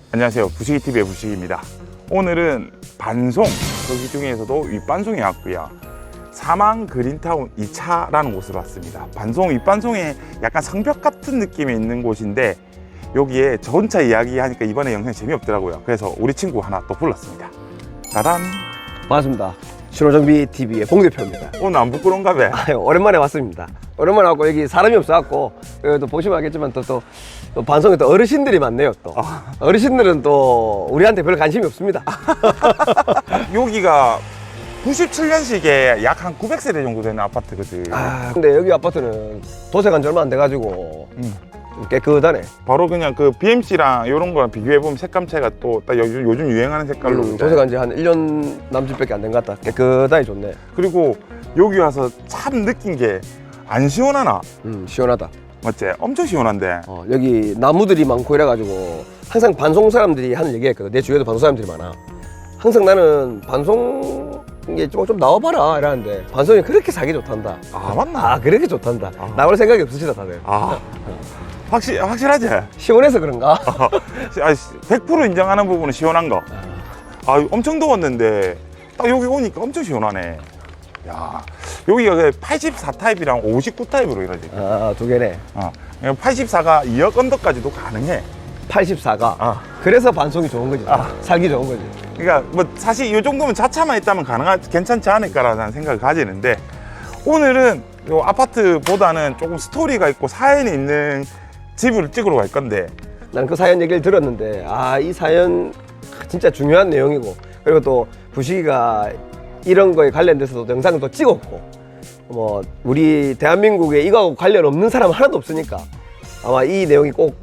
안녕하세요. 부식이TV의 부식입니다. 오늘은 반송, 거기 중에서도 윗반송에 왔고요. 사망 그린타운 2차라는 곳으로 왔습니다. 반송, 윗반송에 약간 성벽 같은 느낌이 있는 곳인데 여기에 저 혼자 이야기하니까 이번에 영상이 재미없더라고요. 그래서 우리 친구 하나 또 불렀습니다. 짜란! 반갑습니다. 신호정비TV의 공 대표입니다. 오늘 안 부끄러운가 봐. 오랜만에 왔습니다. 오랜만에 왔고 여기 사람이 없어갖고 여기 또 보시면 알겠지만 또 반송에 또 어르신들이 많네요. 또 어르신들은 또 우리한테 별 관심이 없습니다. 여기가 97년식에 약 한 900세대 정도 되는 아파트거든. 근데 여기 아파트는 도색한 지 얼마 안 돼가지고 좀 깨끗하네. 바로 그냥 그 BMC랑 이런 거랑 비교해보면 색감체가 또 딱 요즘 유행하는 색깔로 도색한 지 한 1년 남짓밖에 안 된 것 같다. 깨끗하게 좋네. 그리고 여기 와서 참 느낀 게 안 시원하나? 시원하다. 맞지? 엄청 시원한데. 여기 나무들이 많고 이래가지고 항상 반송 사람들이 하는 얘기가 있거든. 내 주위에도 반송 사람들이 많아. 항상 나는 반송 이게 좀 나와봐라 이러는데 반송이 그렇게 살기 좋단다. 아, 맞나? 그렇게 좋단다. 나올 생각이 없으시다 다들. 확실하지? 시원해서 그런가? 100% 인정하는 부분은 시원한 거. 엄청 더웠는데 딱 여기 오니까 엄청 시원하네. 야, 여기가 84 타입이랑 59 타입으로 이러지. 두 개네. 84가 2억 언더까지도 가능해. 84가. 그래서 반송이 좋은 거지. 살기 좋은 거지. 그러니까 뭐 사실 이 정도면 자차만 있다면 괜찮지 않을까라는 생각을 가지는데 오늘은 요 아파트보다는 조금 스토리가 있고 사연이 있는 집을 찍으러 갈 건데 나는 그 사연 얘기를 들었는데 이 사연 진짜 중요한 내용이고 그리고 또 부식이가 이런 거에 관련돼서도 영상을 또 찍었고 뭐 우리 대한민국에 이거하고 관련 없는 사람 하나도 없으니까 아마 이 내용이 꼭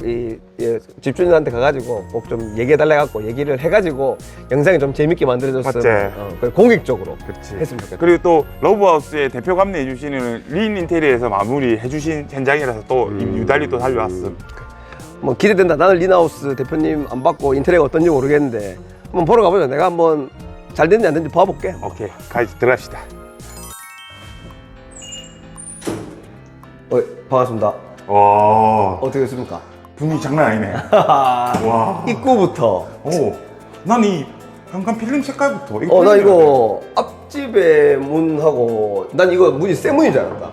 집주인한테 가가지고 꼭 좀 얘기해달라 갖고 얘기를 해가지고 영상이 좀 재밌게 만들어졌으면 공익적으로 했으면 좋겠다. 그리고 또 러브하우스의 대표 감내해 주시는 린 인테리어에서 마무리해 주신 현장이라서 또 유달리 또 달려왔어. 뭐 기대된다. 나는 린하우스 대표님 안 받고 인테리어가 어떤지 모르겠는데 한번 보러 가보자. 내가 한번 잘 됐는지 안 됐는지 봐볼게. 오케이, 들어갑시다. 반갑습니다. 와, 어떻게 됐습니까? 분위기 장난 아니네. 와, 입구부터. 난 이 현관 필름 색깔부터. 나 이거 앞집에 문하고 난 이거 문이 새 문인 줄 알았다.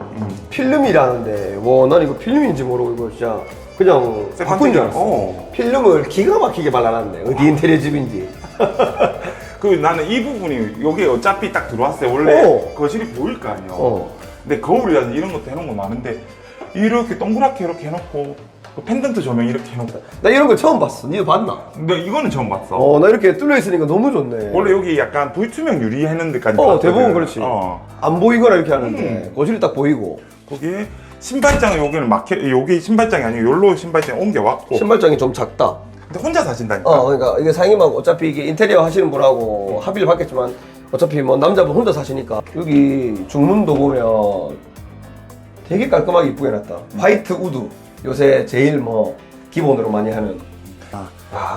필름이라는데 난 이거 필름인지 모르고 이거 진짜 그냥 바꾼 줄 알았어. 필름을 기가 막히게 발라놨네. 어디 인테리어 집인지. 나는 이 부분이 여기 어차피 딱 들어왔을 때 원래 거실이 보일 거 아니야. 근데 거울이라서 이런 것도 해놓은 거 많은데 이렇게 동그랗게 이렇게 해놓고 펜던트 조명 이렇게 해놓고 나 이런 거 처음 봤어. 니도 봤나? 근데 이거는 처음 봤어. 나 이렇게 뚫려 있으니까 너무 좋네. 원래 여기 약간 불투명 유리 했는 데까지 대부분 그렇지. 안 보이거나 이렇게 하는데 거실이 딱 보이고 거기에 신발장은 여기는 여기 신발장이 아니고 여기로 신발장 옮겨왔고 신발장이 좀 작다. 근데 혼자 사신다니까. 그러니까 이게 사장님하고 어차피 이게 인테리어 하시는 분하고 합의를 받겠지만 어차피 뭐 남자분 혼자 사시니까 여기 중문도 보면 되게 깔끔하게 이쁘게 해놨다. 화이트 우드 요새 제일 뭐 기본으로 많이 하는.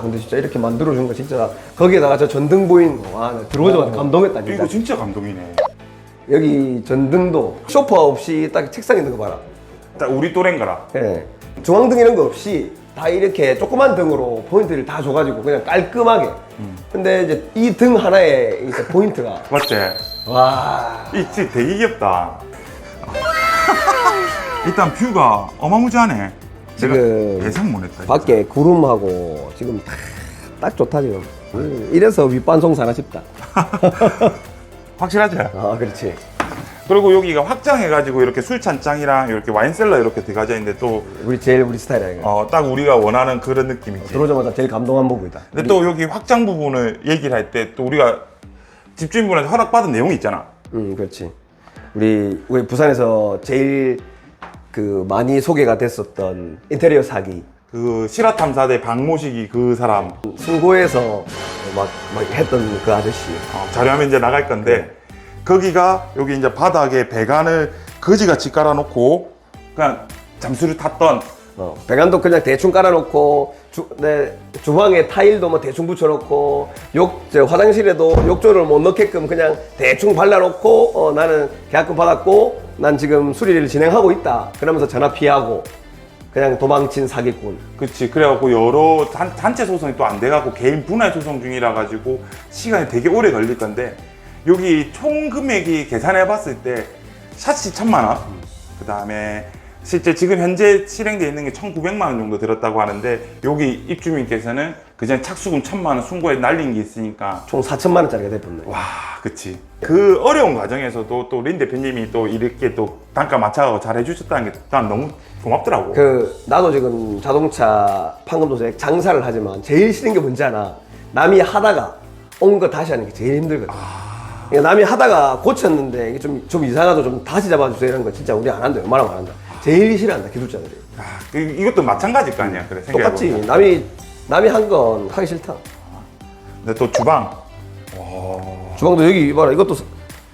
근데 진짜 이렇게 만들어준 거 진짜 거기에다가 저 전등 보이는 거 들어오자마자 감동했다 진짜. 이거 진짜 감동이네. 여기 전등도 소파 없이 딱 책상 있는 거 봐라. 딱 우리 또래인가라. 네. 중앙등 이런 거 없이 다 이렇게 조그만 등으로 포인트를 다 줘가지고 그냥 깔끔하게. 근데 이제 이 등 하나에 이제 포인트가 맞지? 이 집 되게 귀엽다. 일단 뷰가 어마무지하네. 지금 예상 못했다. 밖에 구름하고 지금 딱 좋다 지금. 이래서 윗반송 사나 싶다. 확실하지? 그렇지. 그리고 여기가 확장해가지고 이렇게 술찬장이랑 이렇게 와인셀러 이렇게 들어가져 있는데 또 우리 스타일이야 이거. 딱 우리가 원하는 그런 느낌이지. 들어오자마자 제일 감동한 부분이다. 근데 또 여기 확장 부분을 얘기를 할 때 또 우리가 집주인분한테 허락받은 내용이 있잖아. 그렇지. 우리 부산에서 제일 많이 소개가 됐었던 인테리어 사기. 그 실화탐사대 박모식이 그 사람 승고에서 막 했던 그 아저씨. 자료화면 이제 나갈 건데 거기가 여기 이제 바닥에 배관을 거지같이 깔아놓고 그냥 잠수를 탔던 배관도 그냥 대충 깔아놓고 주방에 타일도 뭐 대충 붙여놓고 화장실에도 욕조를 못 넣게끔 그냥 대충 발라놓고 나는 계약금 받았고 난 지금 수리를 진행하고 있다 그러면서 전화 피하고 그냥 도망친 사기꾼. 그치. 그래갖고 여러 단체 소송이 또 안 돼갖고 개인 분할 소송 중이라 가지고 시간이 되게 오래 걸릴 건데, 여기 총 금액이 계산해봤을 때 샷이 1,000만 원, 그 다음에 실제 지금 현재 실행되어 있는 게 1,900만 원 정도 들었다고 하는데, 여기 입주민께서는 그전 착수금 1,000만 원 순고에 날린 게 있으니까 총 4천만 원짜리가 됐었네. 와, 그치. 그 어려운 과정에서도 또 린 대표님이 또 이렇게 또 단가 맞춰가고 잘 해주셨다는 게 난 너무 고맙더라고. 나도 지금 자동차 판금도색 장사를 하지만 제일 싫은 게 뭔지 아나? 남이 하다가 온 거 다시 하는 게 제일 힘들거든. 그러니까 남이 하다가 고쳤는데 이게 좀 이상하도 좀 다시 잡아주세요 이런 거 진짜 우리 안 한다. 웬만하면 안 한다. 제일 싫어한다, 기술자들이. 이것도 마찬가지일 거 아니야. 그래, 똑같지. 생각해보면. 남이 한 건 하기 싫다. 근데 또 주방. 주방도 여기 봐라. 이것도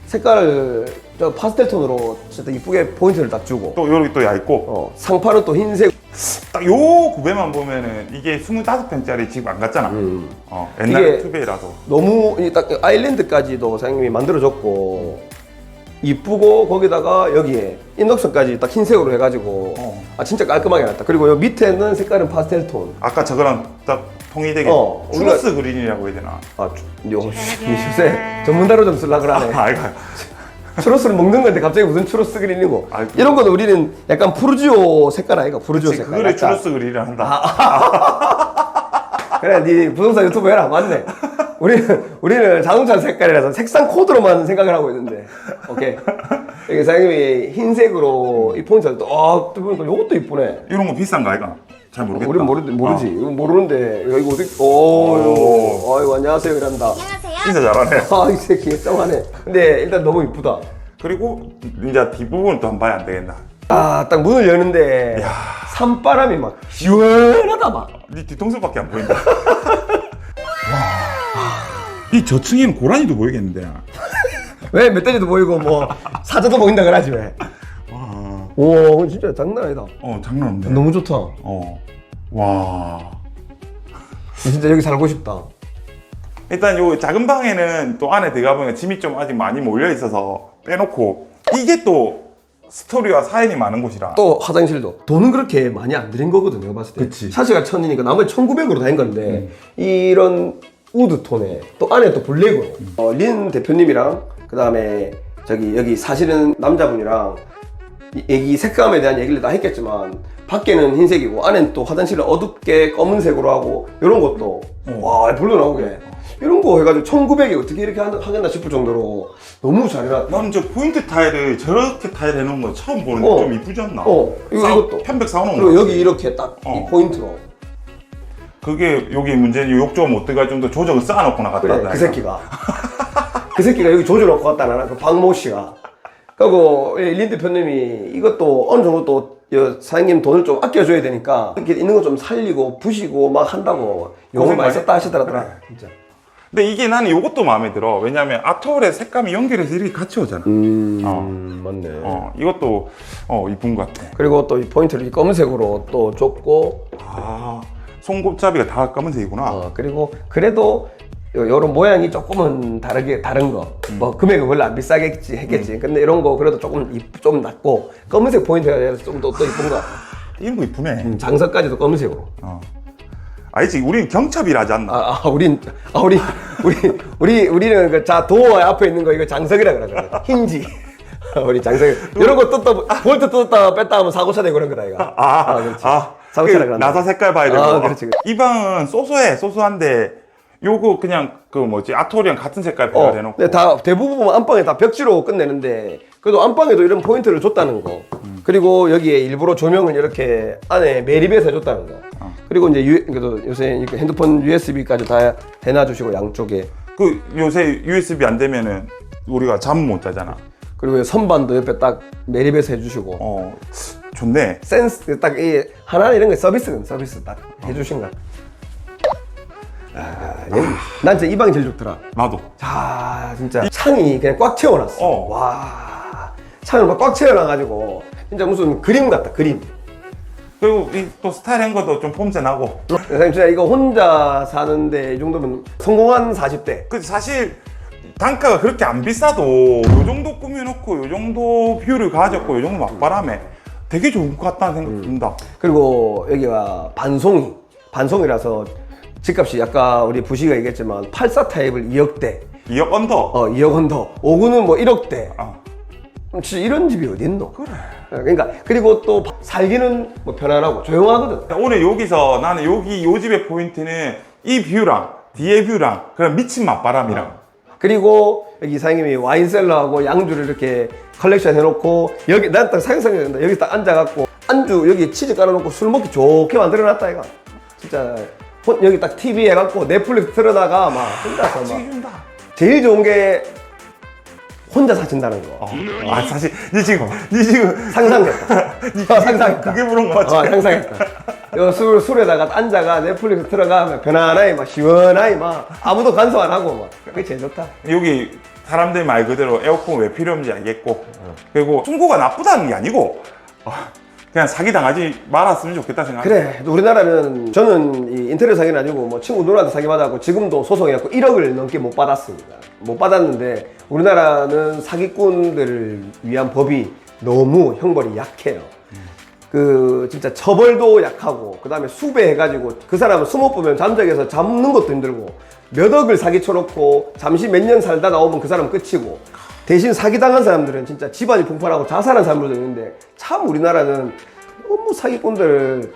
색깔을 저 파스텔 톤으로 진짜 이쁘게 포인트를 딱 주고. 또 여기 또 얇고. 상판은 또 흰색. 딱 요 구배만 보면은 이게 25평짜리 집 안 같잖아. 옛날 이게 투베이라서. 너무 딱 아일랜드까지도 사장님이 만들어줬고 이쁘고 거기다가 여기에 인덕션까지 딱 흰색으로 해가지고 진짜 깔끔하게 났다. 그리고 요 밑에는 색깔은 파스텔 톤. 아까 저거랑 딱 통일되게 추러스 그린이라고 해야 되나? 요새 전문단어 좀 쓰려고 그러네. 알가요. 추로스를 먹는 건데 갑자기 무슨 추로스 그린이고. 이런 거는 우리는 약간 푸르지오 색깔 아이가? 푸르지오 색깔. 그거를 추러스 그린이라 한다. 그래, 네 부동산 유튜브 해라. 맞네. 우리는 자동차 색깔이라서 색상 코드로만 생각을 하고 있는데. 오케이. 여기 사장님이 흰색으로 이 포인트를 또 보니까 이것도 이쁘네. 이런 거 비싼 거 아이가? 잘 모르겠다. 우리는 모르지. 이건 모르는데 여기 어디? 아이고 안녕하세요 이란다. 진짜 잘하네. 이 새끼 쩡하네. 근데 일단 너무 이쁘다. 그리고 이제 뒷부분은 또 한번 봐야 안 되겠나. 딱 문을 여는데 산바람이 막 시원하다 막. 네 뒤통수밖에 안 보인다. 와. 이 저층에는 고라니도 보이겠는데. 왜 멧돼지도 보이고 뭐 사자도 보인다 그러지 왜? 오, 진짜 장난 아니다. 장난 없네. 너무 좋다. 와. 진짜 여기 살고 싶다. 일단 요 작은 방에는 또 안에 들어가 보면 짐이 좀 아직 많이 몰려 있어서 빼놓고, 이게 또 스토리와 사연이 많은 곳이라. 또 화장실도 돈은 그렇게 많이 안 들인 거거든 내가 봤을 때. 그치. 샤시가 1,000이니까 나머지 1,900으로 다 한 건데 이런 우드 톤에 또 안에 또 블랙으로 린 대표님이랑 그 다음에 여기 사실은 남자분이랑 얘기 색감에 대한 얘기를 다 했겠지만 밖에는 흰색이고 안에는 또 화장실을 어둡게 검은색으로 하고 이런 것도 와 불러 나오게 이런 거 해가지고 1,900에 어떻게 이렇게 하겠나 싶을 정도로 너무 잘해놨다. 나는 저 포인트 타일을 저렇게 타일 해놓은 거 처음 보는데 좀 이쁘지 않나? 이것도 편백 사놓은 거. 그리고 여기 이렇게 딱 이 포인트로. 그게 여기 문제는 욕조가 못 들어갈 정도 조정을 쌓아놓고 나갔다. 그래, 그 새끼가 여기 조져놓고 갔다 나나 그 박모 씨가. 그리고 린 대표님이 이것도 어느 정도 또 사장님 돈을 좀 아껴줘야 되니까 이렇게 있는 거 좀 살리고 부시고 막 한다고 용을 많이 썼다 하시더라더라. 진짜. 근데 이게 나는 이것도 마음에 들어. 왜냐면 아트월의 색감이 연결해서 이렇게 같이 오잖아. 맞네. 이것도 이쁜 것 같아. 그리고 또 이 포인트를 이 검은색으로 또 줬고. 손꼽잡이가 다 검은색이구나. 그리고 그래도 요런 모양이 조금은 다른 거. 뭐 금액은 별로 안 비싸겠지 했겠지. 근데 이런 거 그래도 좀 낮고 검은색 포인트가 돼서 좀 더 이쁜 거 같아. 이런 거 이쁘네. 장석까지도 검은색으로. 아니지, 우리는 경첩이라 하지 않나? 우리는 그 도어 앞에 있는 거 이거 장석이라 그러거든. 힌지. 우리 장석. 이런 거 볼트 떴다 뺐다 하면 사고차 되고 그런 거다 이거. 그렇지. 사고차라 그런다. 나사 색깔 봐야 되고. 그렇지. 이 방은 소소한데 요거 그냥 아트월이랑 같은 색깔 배열 해놓고. 근데 다 대부분 안방에 다 벽지로 끝내는데 그래도 안방에도 이런 포인트를 줬다는 거. 그리고 여기에 일부러 조명을 이렇게 안에 매립해서 해줬다는 거. 그리고 이제 그래도 요새 이렇게 핸드폰 USB까지 다 해놔주시고 양쪽에. 요새 USB 안 되면은 우리가 잠 못 자잖아. 그리고 선반도 옆에 딱 매립해서 해주시고. 좋네. 센스 딱 하나 이런 거 서비스 딱 해주신 거. 난 진짜 이 방이 제일 좋더라. 나도. 자, 진짜 창이 그냥 꽉 채워놨어. 와, 창을 막 꽉 채워놔가지고 진짜 무슨 그림 같다, 그림. 그리고 또 스타일한 것도 좀 폼새 나고. 선생님 진짜 이거 혼자 사는데 이 정도면 성공한 40대. 사실 단가가 그렇게 안 비싸도 요 정도 꾸며놓고 요 정도 뷰를 가졌고 요 정도 막바람에 되게 좋은 것 같다는 생각이 듭니다. 그리고 여기가 반송이라서 집값이 아까 우리 부시가 얘기했지만 84 타입을 2억대, 2억 언더. 2억 원 더, 5구는 뭐 1억대. 아, 진짜 이런 집이 어딨노? 그래. 그러니까 그리고 또 살기는 뭐 편안하고 조용하거든. 오늘 여기서 나는 여기 요 집의 포인트는 이 뷰랑 뒤에 뷰랑 그런 미친 맞바람이랑 그리고 여기 이사장님이 와인셀러하고 양주를 이렇게 컬렉션 해놓고 여기 난 딱 상상이 된다. 여기 딱 앉아갖고 안주 여기 치즈 깔아놓고 술 먹기 좋게 만들어놨다 이거. 진짜 여기 딱 TV 해갖고 넷플릭스 틀어다가 막 혼자서 막 찍어준다. 제일 좋은 게 혼자 사신다는 거. 아 사실 니 지금 상상했다. 상상했다. 그게 물은 거 같지? 상상했다. 요 술에다가 앉아가 넷플릭스 틀어가면 편안하게 막 시원하게 막 아무도 간섭 안 하고 막 그게 제일 좋다. 여기 사람들 말 그대로 에어컨 왜 필요한지 알겠고 그리고 충고가 나쁘다는 게 아니고 그냥 사기 당하지 말았으면 좋겠다 생각. 그래, 우리나라는 저는 이 인테리어 사기는 아니고 뭐 친구 누나한테 사기 받았고 지금도 소송해갖고 1억을 넘게 못 받았습니다. 못 받았는데 우리나라는 사기꾼들을 위한 법이 너무 형벌이 약해요. 그 진짜 처벌도 약하고 그 다음에 수배해가지고 그 사람은 스무 보면 잠적에서 잡는 것도 힘들고 몇 억을 사기 쳐놓고 잠시 몇 년 살다 나오면 그 사람은 끝이고 대신 사기당한 사람들은 진짜 집안이 폭발하고 자살한 사람들도 있는데 참 우리나라는 너무 사기꾼들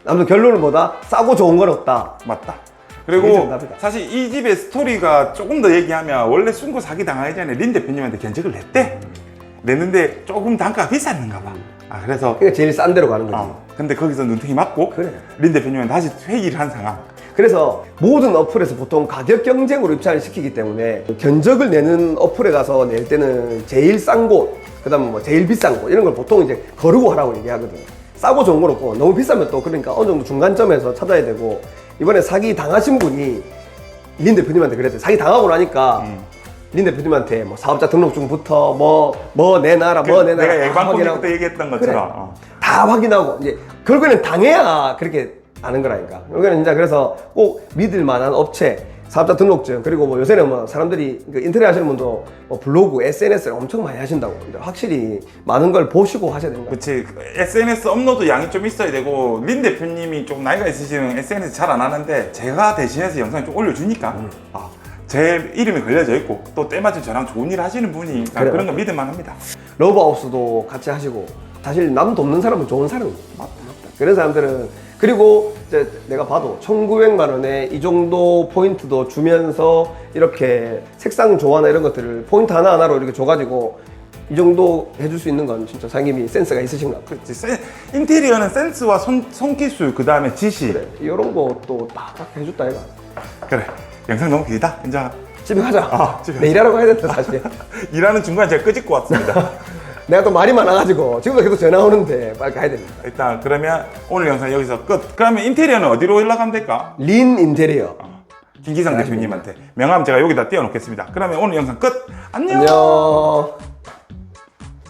아무튼 결론은 뭐다? 싸고 좋은 건 없다. 맞다. 그게 그리고 정답이다. 사실 이 집의 스토리가 조금 더 얘기하면 원래 순고 사기 당하기 전에 린 대표님한테 견적을 냈대. 냈는데 조금 단가가 비쌌는가 봐. 아 그래서 그러니까 제일 싼 데로 가는 거지. 근데 거기서 눈탱이 맞고 그래. 린 대표님한테 다시 회의를 한 상황. 그래서 모든 어플에서 보통 가격 경쟁으로 입찰을 시키기 때문에 견적을 내는 어플에 가서 낼 때는 제일 싼 곳, 그 다음에 뭐 제일 비싼 곳 이런 걸 보통 이제 거르고 하라고 얘기하거든. 싸고 좋은 건 없고 너무 비싸면 또 그러니까 어느 정도 중간점에서 찾아야 되고 이번에 사기 당하신 분이 린 대표님한테 그랬대. 사기 당하고 나니까 린 대표님한테 뭐 사업자 등록증부터 뭐 내놔라 뭐 내놔라 내가 다 예방법이 확인하고. 그때 얘기했던 그래. 것처럼. 다 확인하고 이제 결국에는 당해야 그렇게 아는 거라니까. 결국에는 진짜 그래서 꼭 믿을 만한 업체, 사업자 등록증 그리고 뭐 요새는 뭐 사람들이 그 인터넷 하시는 분도 뭐 블로그, SNS를 엄청 많이 하신다고. 근데 확실히 많은 걸 보시고 하셔야 된다. 그렇지. SNS 업로드 양이 좀 있어야 되고 린 대표님이 좀 나이가 있으시면 SNS 잘 안 하는데 제가 대신해서 영상 좀 올려주니까 제 이름이 걸려져 있고 또 때마침 저랑 좋은 일 하시는 분이 그래, 그런 거 믿을만 합니다. 러브하우스도 같이 하시고 사실 남 돕는 사람은 좋은 사람이에요. 맞다. 그런 사람들은 그리고 이제 내가 봐도 1,900만 원에 이 정도 포인트도 주면서 이렇게 색상 조화나 이런 것들을 포인트 하나하나로 이렇게 줘가지고 이 정도 해줄 수 있는 건 진짜 사장님이 센스가 있으신가 봐. 그렇지. 인테리어는 센스와 손기술 그 다음에 지시. 그래, 이런 것도 딱 해줬다 이거. 그래. 영상 너무 길다. 이제 집에 가자. 집에 내 일하러 가야 된다 사실. 일하는 중간에 제가 끄집고 왔습니다. 내가 또 말이 많아가지고 지금도 계속 전화 오는데 빨리 가야 됩니다. 일단 그러면 오늘 영상 여기서 끝. 그러면 인테리어는 어디로 연락하면 될까? 린 인테리어. 김기상 대표님한테 명함 제가 여기다 띄워놓겠습니다. 그러면 오늘 영상 끝. 안녕. 안녕.